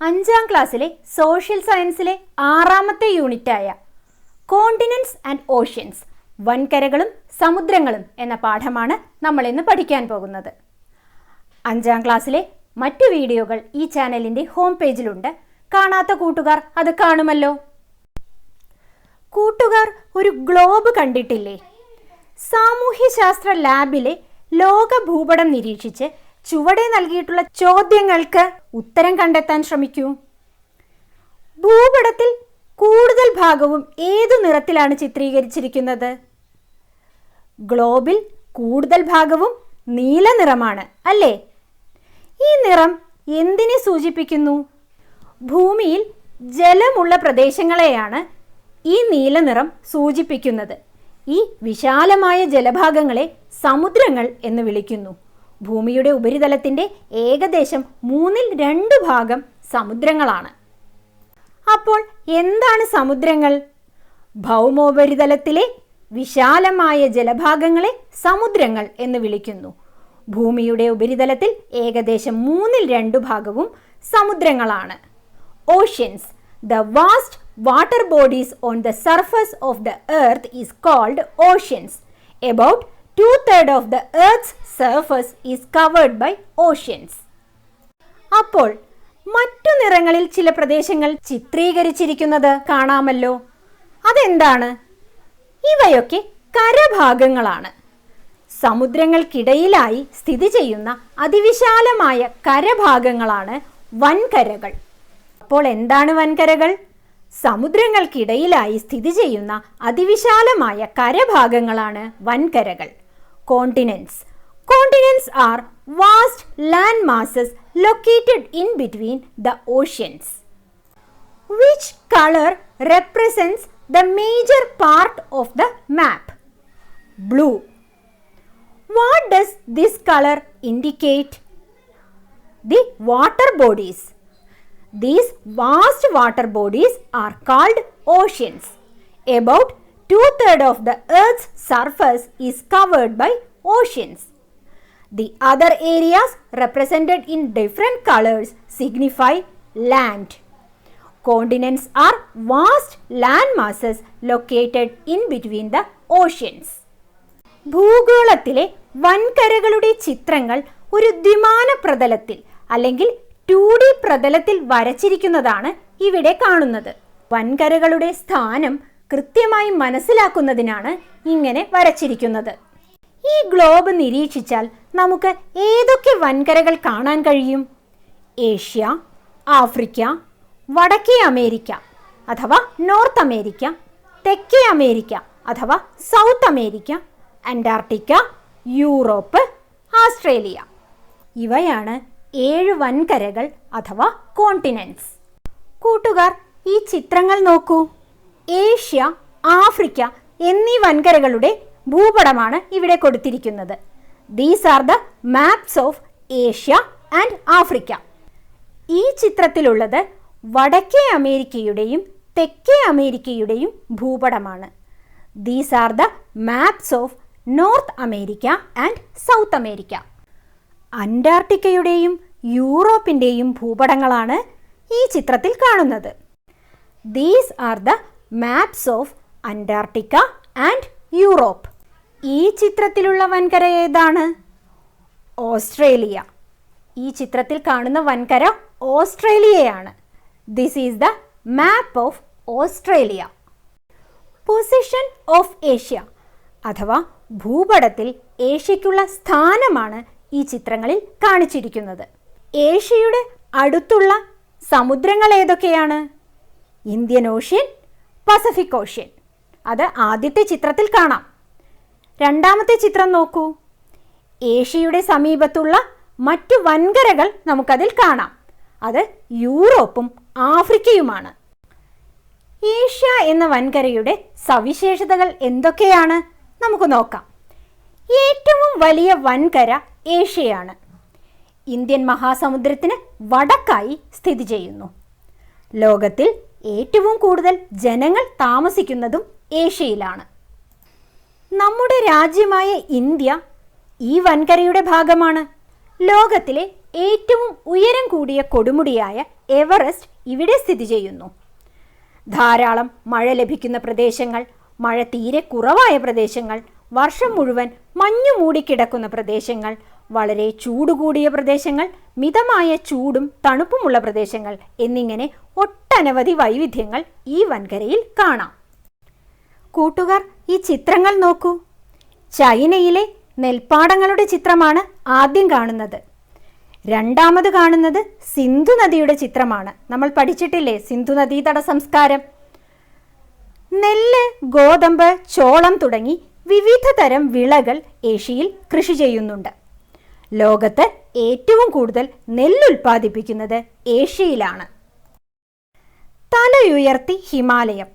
5ാം ക്ലാസ്സിലെ social സയൻസിലെ 6ാമത്തെ യൂണിറ്റായ continents and oceans, വൻകരകളും സമുദ്രങ്ങളും എന്ന പാഠമാണ് നമ്മൾ ഇന്ന് പഠിക്കാൻ പോകുന്നത്. 5ാം ക്ലാസ്സിലെ മറ്റു വീഡിയോകൾ ഈ ചാനലിൻ്റെ ഹോം പേജിലുണ്ട്. കാണാത്ത കൂട്ടുകാർ അത് കാണുമല്ലോ. കൂട്ടുകാർ ഒരു ഗ്ലോബ് കണ്ടിട്ടില്ലേ? സാമൂഹ്യശാസ്ത്ര ലാബിലെ ലോക ഭൂപടം നിരീക്ഷിച്ച് ചുവടെ നൽകിയിട്ടുള്ള ചോദ്യങ്ങൾക്ക് ഉത്തരം കണ്ടെത്താൻ ശ്രമിക്കൂ. ഭൂപടത്തിൽ കൂടുതൽ ഭാഗവും ഏതു നിറത്തിലാണ് ചിത്രീകരിച്ചിരിക്കുന്നത്? ഗ്ലോബിൽ കൂടുതൽ ഭാഗവും നീല നിറമാണ്, അല്ലേ? ഈ നിറം എന്തിനെ സൂചിപ്പിക്കുന്നു? ഭൂമിയിൽ ജലമുള്ള പ്രദേശങ്ങളെയാണ് ഈ നീല നിറം സൂചിപ്പിക്കുന്നത്. ഈ വിശാലമായ ജലഭാഗങ്ങളെ സമുദ്രങ്ങൾ എന്ന് വിളിക്കുന്നു. ഭൂമിയുടെ ഉപരിതലത്തിൻ്റെ ഏകദേശം 2/3 ഭാഗം സമുദ്രങ്ങളാണ്. അപ്പോൾ എന്താണ് സമുദ്രങ്ങൾ? ഭൗമോപരിതലത്തിലെ വിശാലമായ ജലഭാഗങ്ങളെ സമുദ്രങ്ങൾ എന്ന് വിളിക്കുന്നു. ഭൂമിയുടെ ഉപരിതലത്തിൽ ഏകദേശം 2/3 ഭാഗവും സമുദ്രങ്ങളാണ്. Oceans, the vast water bodies on the surface of the earth is called oceans. About 2/3 of the earth's surface is covered by oceans. അപ്പോൾ മറ്റു നിറങ്ങളിൽ ചില പ്രദേശങ്ങൾ ചിത്രീകരിച്ചിരിക്കുന്നത് കാണാമല്ലോ. അതെന്താണ്? ഇവയൊക്കെ കരഭാഗങ്ങളാണ്. സമുദ്രങ്ങൾക്കിടയിലായി സ്ഥിതി ചെയ്യുന്ന അതിവിശാലമായ കരഭാഗങ്ങളാണ് വൻകരകൾ. അപ്പോൾ എന്താണ് വൻകരകൾ? സമുദ്രങ്ങൾക്കിടയിലായി സ്ഥിതി ചെയ്യുന്ന അതിവിശാലമായ കരഭാഗങ്ങളാണ് വൻകരകൾ. Continents. Continents are vast land masses located in between the oceans. Which color represents the major part of the map? Blue. What does this color indicate? The water bodies. These vast water bodies are called oceans. About 2/3 of the Earth's surface is covered by oceans. The other areas represented in different colors signify land. Continents are vast land masses located in between the oceans. ഭൂഗോളത്തിലെ വൻകരകളുടെ ചിത്രങ്ങൾ ഒരു ദ്വിമാന പ്രതലത്തിൽ അല്ലെങ്കിൽ 2D പ്രതലത്തിൽ വരച്ചിരിക്കുന്നതാണ് ഇവിടെ കാണുന്നത്. വൻകരകളുടെ സ്ഥാനം കൃത്യമായി മനസ്സിലാക്കുന്നതിനാണ് ഇങ്ങനെ വരച്ചിരിക്കുന്നത്. ഈ ഗ്ലോബ് നിരീക്ഷിച്ചാൽ നമുക്ക് ഏതൊക്കെ വൻകരകൾ കാണാൻ കഴിയും? ഏഷ്യ, ആഫ്രിക്ക, വടക്കേ അമേരിക്ക അഥവാ നോർത്ത് അമേരിക്ക, തെക്കേ അമേരിക്ക അഥവാ south America, Antarctica, Europe, Australia. ഇവയാണ് 7 വൻകരകൾ അഥവാ കോണ്ടിനെന്റ്സ്. കൂട്ടുകാർ, ഈ ചിത്രങ്ങൾ നോക്കൂ. ഏഷ്യ, ആഫ്രിക്ക എന്നീ വൻകരകളുടെ ഭൂപടമാണ് ഇവിടെ കൊടുത്തിരിക്കുന്നത്. These are the maps of Asia and Africa. ഈ ചിത്രത്തിലുള്ളത് വടക്കേ അമേരിക്കയുടെയും തെക്കേ അമേരിക്കയുടെയും ഭൂപടമാണ്. These are the maps of North America and South America. അന്റാർട്ടിക്കയുടെയും യൂറോപ്പിൻ്റെയും ഭൂപടങ്ങളാണ് ഈ ചിത്രത്തിൽ കാണുന്നത്. These are the maps of Antarctica and Europe. ഈ ചിത്രത്തിലുള്ള വൻകര ഏതാണ്? ഓസ്ട്രേലിയ. ഈ ചിത്രത്തിൽ കാണുന്ന വൻകര ഓസ്ട്രേലിയയാണ്. This is the map of Australia. Position of Asia അഥവാ ഭൂപടത്തിൽ ഏഷ്യയ്ക്കുള്ള സ്ഥാനമാണ് ഈ ചിത്രങ്ങളിൽ കാണിച്ചിരിക്കുന്നത്. ഏഷ്യയുടെ അടുത്തുള്ള സമുദ്രങ്ങൾ ഏതൊക്കെയാണ്? Indian ocean, Pacific ocean. അത് ആദ്യത്തെ ചിത്രത്തിൽ കാണാം. രണ്ടാമത്തെ ചിത്രം നോക്കൂ. ഏഷ്യയുടെ സമീപത്തുള്ള മറ്റു വൻകരകൾ നമുക്കതിൽ കാണാം. അത് യൂറോപ്പും ആഫ്രിക്കയുമാണ്. ഏഷ്യ എന്ന വൻകരയുടെ സവിശേഷതകൾ എന്തൊക്കെയാണ്? നമുക്ക് നോക്കാം. ഏറ്റവും വലിയ വൻകര ഏഷ്യയാണ്. ഇന്ത്യൻ മഹാസമുദ്രത്തിന് വടക്കായി സ്ഥിതി ചെയ്യുന്നു. ലോകത്തിൽ ഏറ്റവും കൂടുതൽ ജനങ്ങൾ താമസിക്കുന്നതും ഏഷ്യയിലാണ്. നമ്മുടെ രാജ്യമായ ഇന്ത്യ ഈ വൻകരയുടെ ഭാഗമാണ്. ലോകത്തിലെ ഏറ്റവും ഉയരം കൂടിയ കൊടുമുടിയായ എവറസ്റ്റ് ഇവിടെ സ്ഥിതി ചെയ്യുന്നു. ധാരാളം മഴ ലഭിക്കുന്ന പ്രദേശങ്ങൾ, മഴ തീരെ കുറവായ പ്രദേശങ്ങൾ, വർഷം മുഴുവൻ മഞ്ഞു മൂടിക്കിടക്കുന്ന പ്രദേശങ്ങൾ, വളരെ ചൂട് കൂടിയ പ്രദേശങ്ങൾ, മിതമായ ചൂടും തണുപ്പുമുള്ള പ്രദേശങ്ങൾ എന്നിങ്ങനെ ഒട്ടനവധി വൈവിധ്യങ്ങൾ ഈ വൻകരയിൽ കാണാം. കൂട്ടുകാർ, ഈ ചിത്രങ്ങൾ നോക്കൂ. ചൈനയിലെ നെൽപ്പാടങ്ങളുടെ ചിത്രമാണ് ആദ്യം കാണുന്നത്. രണ്ടാമത് കാണുന്നത് സിന്ധു നദിയുടെ ചിത്രമാണ്. നമ്മൾ പഠിച്ചിട്ടില്ലേ സിന്ധു നദീതട സംസ്കാരം? നെല്ല്, ഗോതമ്പ്, ചോളം തുടങ്ങി വിവിധ തരം വിളകൾ ഏഷ്യയിൽ കൃഷി ചെയ്യുന്നുണ്ട്. ലോകത്ത് ഏറ്റവും കൂടുതൽ നെല്ല് ഉൽപ്പാദിപ്പിക്കുന്നത് ഏഷ്യയിലാണ്. തലയുയർത്തി ഹിമാലയം.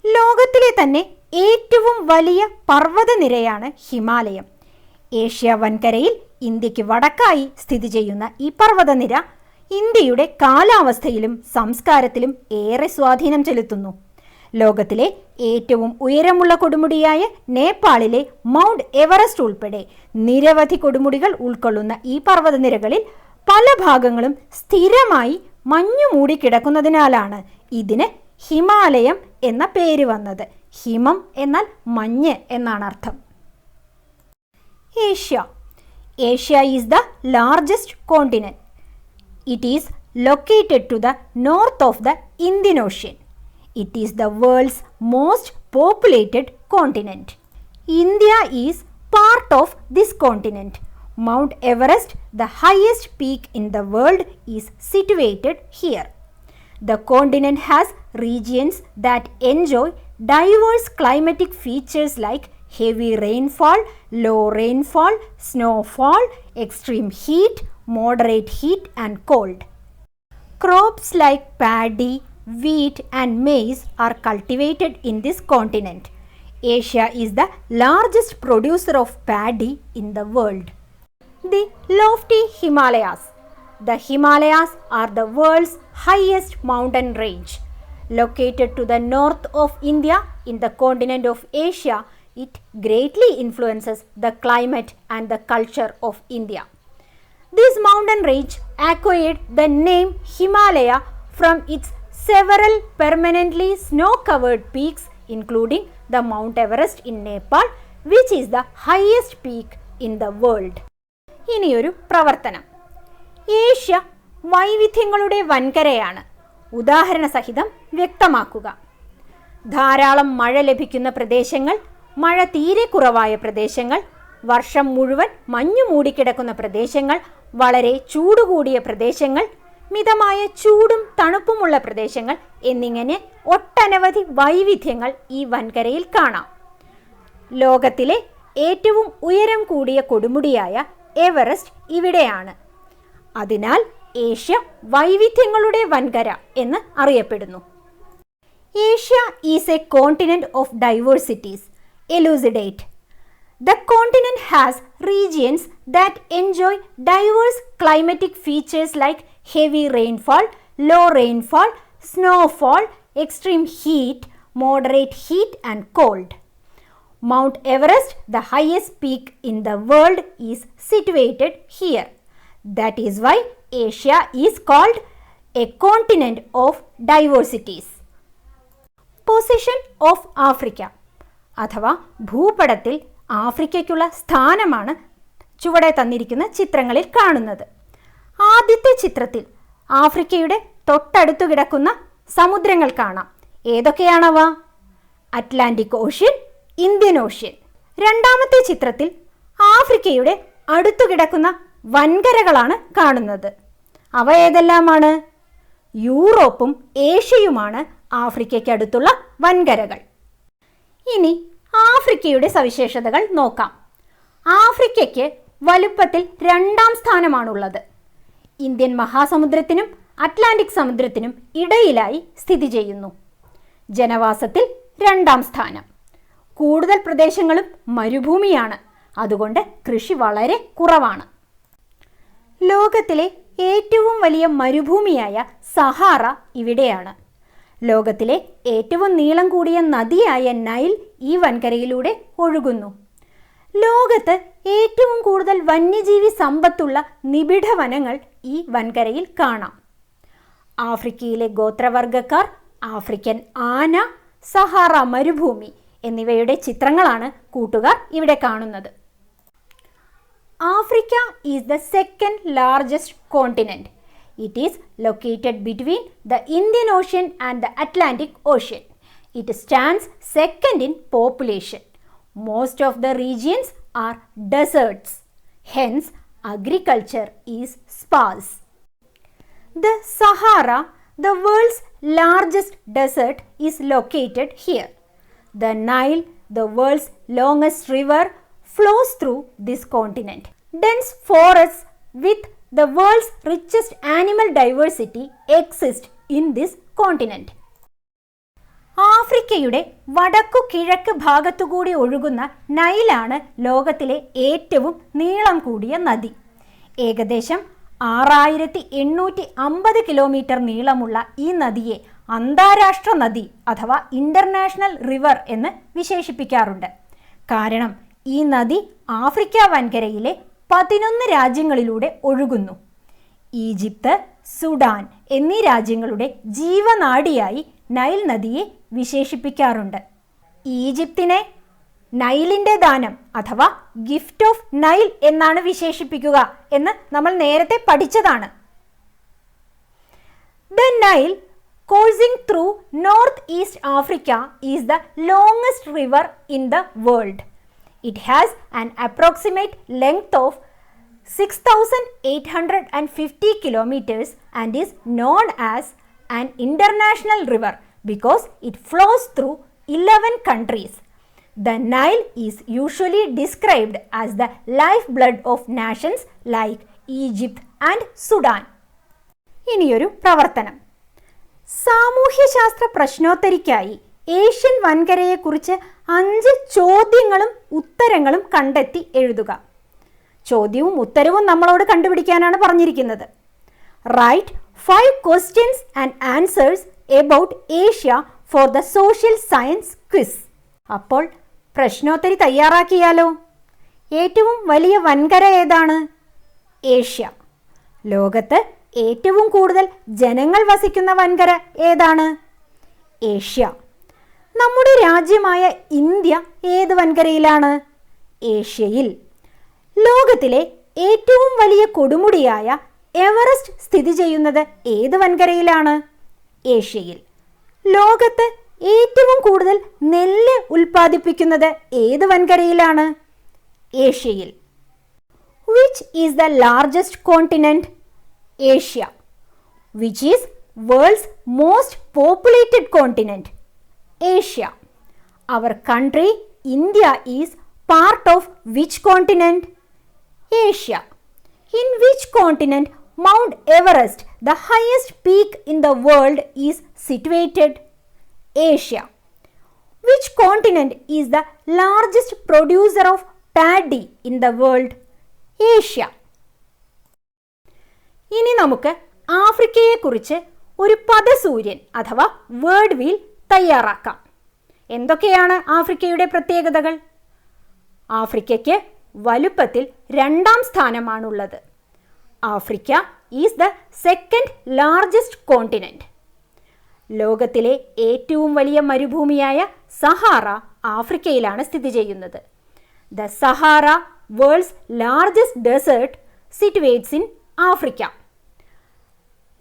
ലോകത്തിലെ തന്നെ ഏറ്റവും വലിയ പർവ്വതനിരയാണ് ഹിമാലയം. ഏഷ്യ വൻകരയിൽ ഇന്ത്യക്ക് വടക്കായി സ്ഥിതി ചെയ്യുന്ന ഈ പർവ്വതനിര ഇന്ത്യയുടെ കാലാവസ്ഥയിലും സംസ്കാരത്തിലും ഏറെ സ്വാധീനം ചെലുത്തുന്നു. ലോകത്തിലെ ഏറ്റവും ഉയരമുള്ള കൊടുമുടിയായ നേപ്പാളിലെ മൗണ്ട് എവറസ്റ്റ് ഉൾപ്പെടെ നിരവധി കൊടുമുടികൾ ഉൾക്കൊള്ളുന്ന ഈ പർവ്വതനിരകളിൽ പല ഭാഗങ്ങളും സ്ഥിരമായി മഞ്ഞു മൂടിക്കിടക്കുന്നതിനാലാണ് ഇതിന് ഹിമാലയം എന്ന പേര് വന്നത്. ഹിമം എന്നാൽ മഞ്ഞ് എന്നാണ് അർത്ഥം. Asia. Asia is the largest continent. It is located to the north of the Indian Ocean. It is the world's most populated continent. India is part of this continent. Mount Everest, the highest peak in the world, is situated here. The continent has regions that enjoy diverse climatic features like heavy rainfall, low rainfall, snowfall, extreme heat, moderate heat and cold. Crops like paddy, wheat and maize are cultivated in this continent. Asia is the largest producer of paddy in the world. The lofty Himalayas. The Himalayas are the world's highest mountain range. Located to the north of India in the continent of Asia, it greatly influences the climate and the culture of India. This mountain range acquired the name Himalaya from its several permanently snow-covered peaks, including the Mount Everest in Nepal, which is the highest peak in the world. ഇനിയൊരു പ്രവർത്തനം. Asia വൈവിധ്യങ്ങളുടെ വൻകരയാണ്. ഉദാഹരണ സഹിതം വ്യക്തമാക്കുക. ധാരാളം മഴ ലഭിക്കുന്ന പ്രദേശങ്ങൾ, മഴ തീരെ കുറവായ പ്രദേശങ്ങൾ, വർഷം മുഴുവൻ മഞ്ഞു മൂടിക്കിടക്കുന്ന പ്രദേശങ്ങൾ, വളരെ ചൂടുകൂടിയ പ്രദേശങ്ങൾ, മിതമായ ചൂടും തണുപ്പുമുള്ള പ്രദേശങ്ങൾ എന്നിങ്ങനെ ഒട്ടനവധി വൈവിധ്യങ്ങൾ ഈ വൻകരയിൽ കാണാം. ലോകത്തിലെ ഏറ്റവും ഉയരം കൂടിയ കൊടുമുടിയായ എവറസ്റ്റ് ഇവിടെയാണ്. അതിനാൽ ഏഷ്യ വൈവിധ്യങ്ങളുടെ വൻകര എന്ന് അറിയപ്പെടുന്നു. Asia is A continent of diversities. Elucidate. The continent has regions that enjoy diverse climatic features like heavy rainfall, low rainfall, snowfall, extreme heat, moderate heat and cold. Mount Everest, the highest peak in the world, is situated here. That is why Asia is called a continent of diversities. Position of Africa അഥവാ ഭൂപടത്തിൽ ആഫ്രിക്കയ്ക്കുള്ള സ്ഥാനമാണ് ചുവടെ തന്നിരിക്കുന്ന ചിത്രങ്ങളിൽ കാണുന്നത്. ആദ്യത്തെ ചിത്രത്തിൽ ആഫ്രിക്കയുടെ തൊട്ടടുത്തു കിടക്കുന്ന സമുദ്രങ്ങൾ കാണാം. ഏതൊക്കെയാണവ? Atlantic Ocean, Indian Ocean. രണ്ടാമത്തെ ചിത്രത്തിൽ ആഫ്രിക്കയുടെ അടുത്തു കിടക്കുന്ന വൻകരകളാണ് കാണുന്നത്. അവ ഏതെല്ലാമാണ്? യൂറോപ്പും ഏഷ്യയുമാണ് ആഫ്രിക്കയ്ക്കടുത്തുള്ള വൻകരകൾ. ഇനി ആഫ്രിക്കയുടെ സവിശേഷതകൾ നോക്കാം. ആഫ്രിക്കയ്ക്ക് വലുപ്പത്തിൽ രണ്ടാം സ്ഥാനമാണുള്ളത്. ഇന്ത്യൻ മഹാസമുദ്രത്തിനും അറ്റ്ലാന്റിക് സമുദ്രത്തിനും ഇടയിലായി സ്ഥിതി ചെയ്യുന്നു. ജനവാസത്തിൽ രണ്ടാം സ്ഥാനം. കൂടുതൽ പ്രദേശങ്ങളും മരുഭൂമിയാണ്. അതുകൊണ്ട് കൃഷി വളരെ കുറവാണ്. ലോകത്തിലെ ഏറ്റവും വലിയ മരുഭൂമിയായ സഹാറ ഇവിടെയാണ്. ലോകത്തിലെ ഏറ്റവും നീളം കൂടിയ നദിയായ നൈൽ ഈ വൻകരയിലൂടെ ഒഴുകുന്നു. ലോകത്ത് ഏറ്റവും കൂടുതൽ വന്യജീവി സമ്പത്തുള്ള നിബിഡ വനങ്ങൾ ഈ വൻകരയിൽ കാണാം. ആഫ്രിക്കയിലെ ഗോത്രവർഗക്കാർ, ആഫ്രിക്കൻ ആന, സഹാറ മരുഭൂമി എന്നിവയുടെ ചിത്രങ്ങളാണ് കൂട്ടുകാർ ഇവിടെ കാണുന്നത്. Africa is the second largest continent. It is located between the Indian Ocean and the Atlantic Ocean. It stands second in population. Most of the regions are deserts. Hence, agriculture is sparse. The Sahara, the world's largest desert, is located here. The Nile, the world's longest river, flows through this continent. Dense forests with the world's richest animal diversity exist in this continent. ആഫ്രിക്കയുടെ വടക്കു കിഴക്ക് ഭാഗത്തുകൂടി ഒഴുകുന്ന നൈലാണ് ലോകത്തിലെ ഏറ്റവും നീളം കൂടിയ നദി. ഏകദേശം 6850 കിലോമീറ്റർ നീളമുള്ള ഈ നദിയെ അന്താരാഷ്ട്ര നദി അഥവാ ഇന്റർനാഷണൽ റിവർ എന്ന് വിശേഷിപ്പിക്കാറുണ്ട്. കാരണം ഈ നദി ആഫ്രിക്ക വൻകരയിലെ 11 രാജ്യങ്ങളിലൂടെ ഒഴുകുന്നു. ഈജിപ്ത്, സുഡാൻ എന്നീ രാജ്യങ്ങളുടെ ജീവനാഡിയായി നൈൽ നദിയെ വിശേഷിപ്പിക്കാറുണ്ട്. ഈജിപ്തിനെ നൈലിൻ്റെ ദാനം അഥവാ ഗിഫ്റ്റ് ഓഫ് നൈൽ എന്നാണ് വിശേഷിപ്പിക്കുക എന്ന് നമ്മൾ നേരത്തെ പഠിച്ചതാണ്. The Nile coursing through northeast Africa is the longest river in the world. It has an approximate length of 6,850 kilometers and is known as an international river because it flows through 11 countries. The Nile is usually described as the lifeblood of nations like Egypt and Sudan. ഇനിയൊരു പ്രവർത്തനം. സാമൂഹ്യശാസ്ത്ര പ്രശ്നോത്തരിക്കായി Asian വൻകരയെക്കുറിച്ച് 5 ചോദ്യങ്ങളും ഉത്തരങ്ങളും കണ്ടെത്തി എഴുതുക. ചോദ്യവും ഉത്തരവും നമ്മളോട് കണ്ടുപിടിക്കാനാണ് പറഞ്ഞിരിക്കുന്നത്. Right 5 questions and answers about Asia for the social science quiz. അപ്പോൾ പ്രശ്നോത്തരി തയ്യാറാക്കിയാലോ? ഏറ്റവും വലിയ വൻകര ഏതാണ്? ഏഷ്യ. ലോകത്ത് ഏറ്റവും കൂടുതൽ ജനങ്ങൾ വസിക്കുന്ന വൻകര ഏതാണ്? ഏഷ്യ. നമ്മുടെ രാജ്യമായ ഇന്ത്യ ഏത് വൻകരയിലാണ്? ഏഷ്യയിൽ. ലോകത്തിലെ ഏറ്റവും വലിയ കൊടുമുടിയായ എവറസ്റ്റ് സ്ഥിതി ചെയ്യുന്നത് ഏത് വൻകരയിലാണ്? ഏഷ്യയിൽ. ലോകത്ത് ഏറ്റവും കൂടുതൽ നെല്ല് ഉൽപ്പാദിപ്പിക്കുന്നത് ഏത് വൻകരയിലാണ്? ഏഷ്യയിൽ. Which is the largest continent? Asia. Which is world's most populated continent? Asia. Our country India is part of which continent? Asia. In which continent Mount Everest, the highest peak in the world, is situated? Asia. Which continent is the largest producer of paddy in the world? Asia. ഇനി നമുക്ക് ആഫ്രിക്കയെക്കുറിച്ച് ഒരു പദസൂര്യൻ അഥവാ word wheel തയ്യാറാക്കാം. എന്തൊക്കെയാണ് ആഫ്രിക്കയുടെ പ്രത്യേകതകൾ? ആഫ്രിക്കയ്ക്ക് വലുപ്പത്തിൽ 2ാം സ്ഥാനമാണുള്ളത്. Africa is the second largest continent. ലോകത്തിലെ ഏറ്റവും വലിയ മരുഭൂമിയായ സഹാറ ആഫ്രിക്കയിലാണ് സ്ഥിതി ചെയ്യുന്നത്. The Sahara, world's largest desert, situates in Africa.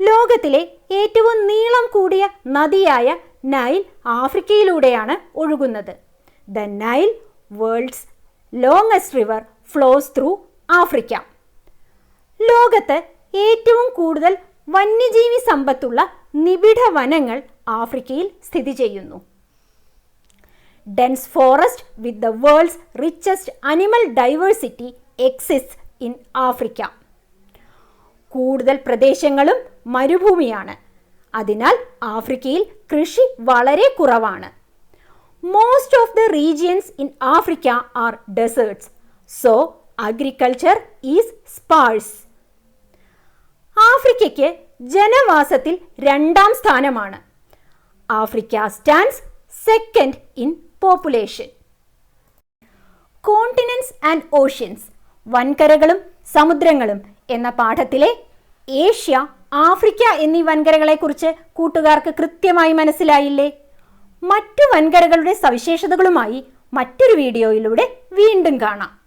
ലോകത്തിലെ ഏറ്റവും നീളം കൂടിയ നദിയായ നൈൽ ആഫ്രിക്കയിലൂടെയാണ് ഒഴുകുന്നത്. The Nile, world's longest river, flows through Africa. ലോകത്ത് ഏറ്റവും കൂടുതൽ വന്യജീവി സമ്പത്തുള്ള നിബിഡ വനങ്ങൾ ആഫ്രിക്കയിൽ സ്ഥിതി ചെയ്യുന്നു. Dense forest with the world's richest animal diversity exist in Africa. കൂടുതൽ പ്രദേശങ്ങളും മരുഭൂമിയാണ്. അതിനാൽ ആഫ്രിക്കയിൽ കൃഷി വളരെ കുറവാണ്. Most of the regions in Africa are deserts, so agriculture is sparse. ആഫ്രിക്കയ്ക്ക് ജനവാസത്തിൽ 2ാം സ്ഥാനമാണ്. Africa stands second in population. Continents and oceans, വൻകരകളും സമുദ്രങ്ങളും എന്ന പാഠത്തിലെ ഏഷ്യ, ആഫ്രിക്ക എന്നീ വൻകരകളെക്കുറിച്ച് കൂട്ടുകാർക്ക് കൃത്യമായി മനസ്സിലായില്ലേ? മറ്റു വൻകരകളുടെ സവിശേഷതകളുമായി മറ്റൊരു വീഡിയോയിലൂടെ വീണ്ടും കാണാം.